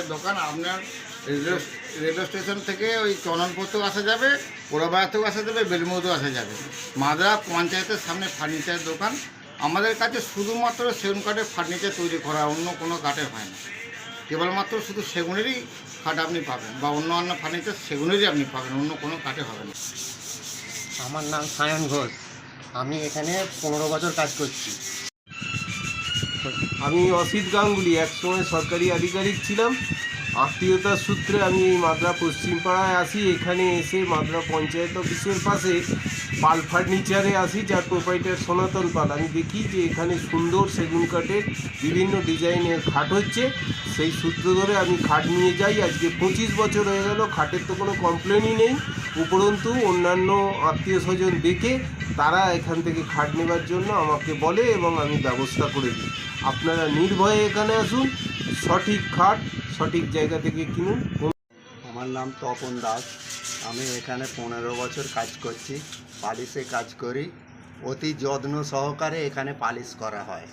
Furniture দোকান। আপনার railway station থেকে ওই চননপথেও আসা যাবে, পোড়াবাড়াতেও আসা যাবে, বেলমুড়েও আসা যাবে। মাদ্রা পঞ্চায়েতের সামনে ফার্নিচার দোকান। আমাদের কাছে শুধুমাত্র সেগুন কাঠের ফার্নিচার তৈরি করা, অন্য কোনো কাঠের হয় না। কেবলমাত্র শুধু সেগুনেরই কাঠ আপনি পাবেন, বা অন্য ফার্নিচার সেগুনেরই আপনি পাবেন, অন্য কোনো কাঠে হবে না। আমার নাম সায়ন ঘোষ। আমি এখানে 15 বছর কাজ করছি। আমি অসিত গাঙ্গুলি, একসময় সরকারি আধিকারিক ছিলাম। আত্মীয়তার সূত্রে আমি এই মাদ্রা পশ্চিমপাড়ায় আসি। এখানে এসে মাদ্রা পঞ্চায়েত অফিসের পাশে পাল ফার্নিচারে আসি, যার প্রোপাইটার সনাতন পাল। আমি দেখি যে এখানে সুন্দর সেগুন কাঠের বিভিন্ন ডিজাইনের খাট হচ্ছে। সেই সূত্র ধরে আমি খাট নিয়ে যাই। আজকে 25 বছর হয়ে গেল, খাটের তো কোনো কমপ্লেনই নেই। উপরন্তু অন্যান্য আত্মীয় স্বজন দেখে তারা এখান থেকে খাট নেবার জন্য আমাকে বলে এবং আমি ব্যবস্থা করে দিই। আপনারা নির্ভয়ে এখানে আসুন, সঠিক খাট সঠিক জায়গা থেকে কিনুন। আমার নাম তপন দাস। আমি এখানে 15 বছর কাজ করছি, পালিশে কাজ করি। অতি যত্ন সহকারে এখানে পালিশ করা হয়।